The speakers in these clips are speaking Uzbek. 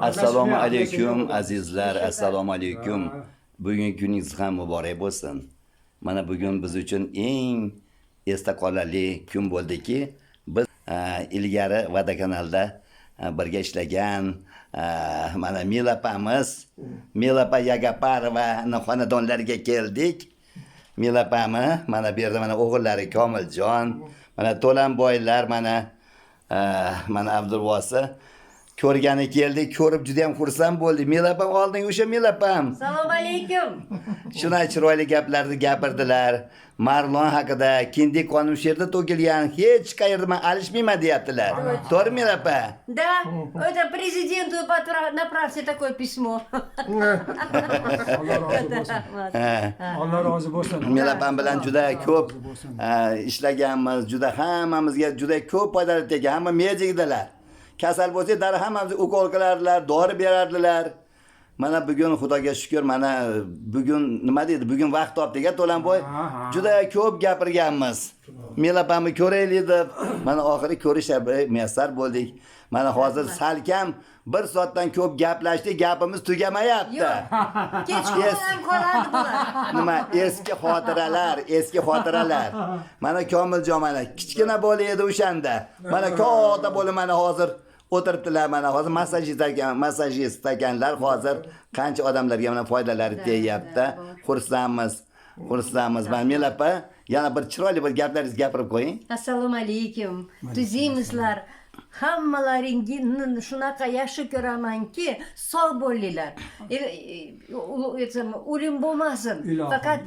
Assalomu alaykum azizlar, assalomu alaykum. Bugungi kuningiz ham muborak bo'lsin. Mana bugun biz uchun eng esda qolarli kun bo'ldiki, biz ilgari Vada kanalda birga ishlagan mana Milapamiz, Milapa Yagaparova xonadonlariga keldik. Milapami mana bu yerda mana o'g'illari Komiljon, mana To'lanboylar, mana Abdulvosi ko'rgani keldik, ko'rib juda ham xursand bo'ldik. Milapam olding, o'sha Milapam. Assalomu alaykum. Shuna chiroyli gaplarni gapirdilar. Marlon haqida, Kindik xonim shu yerda to'kilgan, hech qayerda men alishmayman deyaptilar. To'g'ri Milapa? Да, это президенту направьте такое письмо. Allah razı bo'lsin. Milapam bilan juda ko'p ishlaganmiz, juda hammamizga juda ko'p foydali tegan, hamma mejikdilar. Kasal bo'lsa dar hammamiz ukol qilardilar, dori berardilar. Mana bugun Xudoga shukr, mana bugun nima deydi? Bugun vaqt topdik, To'lanboy. Juda ko'p gapirganmiz. Milapamni ko'raylik deb, mana oxiri ko'rishga muyassar bo'ldik. Mana hozir salkam 1 soatdan ko'p gaplashdik, gapimiz tugamayapti. Kechqurun ham qoladi bular. Nima eski xotiralar. Mana Komiljon mana kichkina bola edi o'shanda. Mana katta bola mana hozir o'tiribdilar, mana hozir massajist ekanlar, hozir qancha odamlarga mana foydalari tegyapti. Xursandmiz. Mana Milapa, yana bir chiroyli bir gaplaringizni gapirib qo'ying. Assalomu alaykum. Tuzimizlar. Hammalaringni shunaqa yaxshi ko'ramanki, sog' bo'linglar. O'lim bo'lmasin. Faqat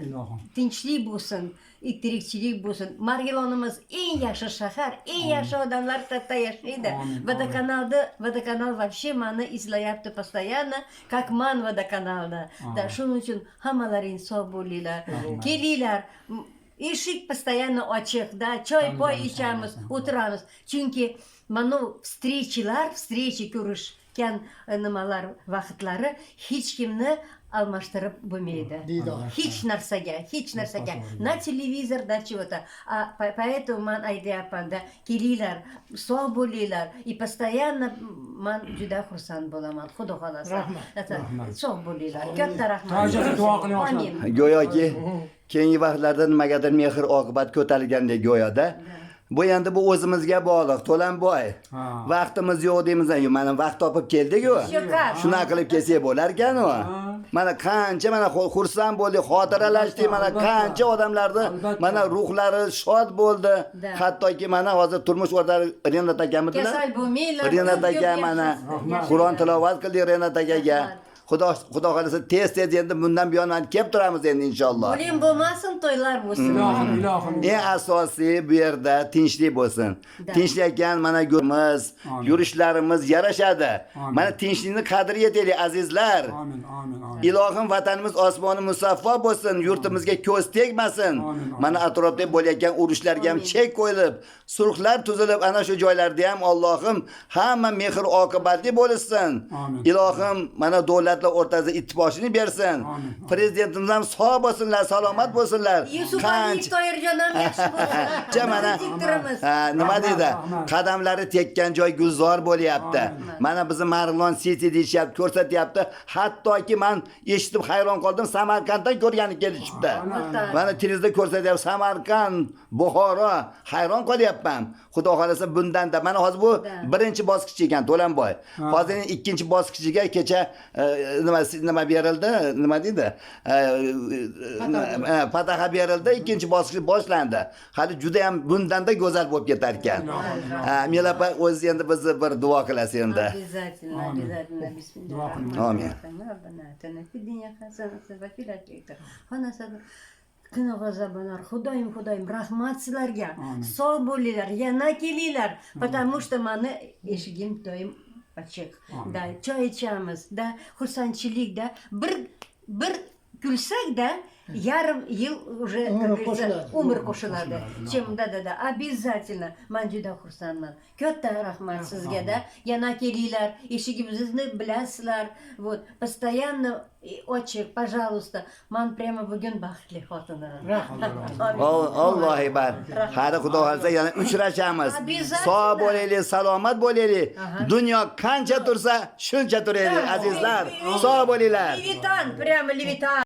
tinchlik bo'lsin, tirikchilik bo'lsin. Marg'ilonimiz eng yaxshi shahar, eng yaxshi odamlar katta yashaydi. Vodokanal вообще mani izlayapti постоянно, как man vodokanalda. Shuning uchun hammalaring sog' bo'linglar. Kelinglar. Eshik постоянно ochiq, da, choy-poy ichamiz, o'tiramiz. Chunki mana встречи ko'rishgan nimalar vaqtlari hech kimni almashtirib bo'lmaydi. Hech narsaga. Na televizor, da чего-то. Поэтому man aytayapman-da, kelinglar, sog' bo'linglar. И постоянно man juda xursand bo'laman. Xudo xolasa. Sog' bo'linglar. Katta rahmat. Duo qiling. Go'yoki keyingi vaqtlarda nimagadir mehr oqibat ko'tarilgandek go'yoda. Bu endi bu o'zimizga bog'liq, To'lanboy. Vaqtimiz yo'q deymiz, mana vaqt topib keldik-ku. Shuna qilib kelsak bo'lar ekan-ku. Mana qancha mana xursand bo'ldik, xotiralashdik, mana qancha odamlarni mana ruhlari shod bo'ldi. Hattoki mana hozir turmush o'rtog'i Renat akamidilar. Kasal bo'lmanglar. Renat aka mana Qur'on tilovat qildik Renat akaga. Xudo xolasa tez endi bundan buyon kelib turamiz endi inshaalloh. O'lim bo'lmasin, to'ylar bo'lsin. Ilohim. Eng asosiy bu yerda tinchlik bo'lsin. Tinchlik ekan mana yurishlarimiz yarashadi. Mana tinchlikni qadri yetaylik azizlar. Amin. Ilohim vatanimiz osmoni musaffo bo'lsin, yurtimizga ko'z tegmasin. Mana atrofda bo'layotgan urushlarga ham chek qo'yilib, sulhlar tuzilib, ana shu joylarda ham Allohim hamma mehr oqibatli bo'lsin. Ilohim mana davlatlar o'rtasida ittifoqini bersin. Prezidentimiz ham sog' bo'lsinlar, salomat bo'lsinlar. Yusuf Aliyev Toyirjon ham yaxshi bo'lsin. Mana nima deydi? Qadamlari tekkan joy gulzor bo'lyapti. Mana bizni Marg'ilon City deyishyapti, ko'rsatyapti. Hattoki men eshitib hayron qoldim, Samarqanddan ko'rgani kelishibdi. Mana televizorda ko'rsatyapti, Samarqand, Buxoro, hayron qolyapman. Xudo xolasa bundan-da mana hozir bu birinchi bosqich ekan To'lanboy. Hozir ikkinchi bosqichiga kecha nima berildi? Nima deydi? Fataha berildi, ikkinchi bosqich boshlandi. Hali juda ham bundan-da go'zal bo'lib ketar ekan. Milapa o'zi endi bizni bir duo qilasiz endi. Обязательно. Bismillah. Amin. Xudoyim, rahmat sizlarga. Sog' bo'linglar, yana kelinglar. Потому что mani eshigim doim ochiq. Da, choy ichamiz, da, xursandchilik, da, bir kulsak, da, yarim yil уже, как говорится, umr qo'shiladi. Да. Обязательно. Man juda xursandman. Katta rahmat sizga-da. Yana kelinglar, eshigimizni bilasizlar. Вот, постоянно ochiq, пожалуйста. Man prямо bugun baxtli xotinman. Alloh akbar. Hali Xudo xolsa yana uchrashamiz. Обязательно. Sog' bo'laylik, salomat bo'laylik. Dunyo qancha tursa, shuncha turaylik, azizlar. Sog' bo'linglar. Levitan, прямо Levitan.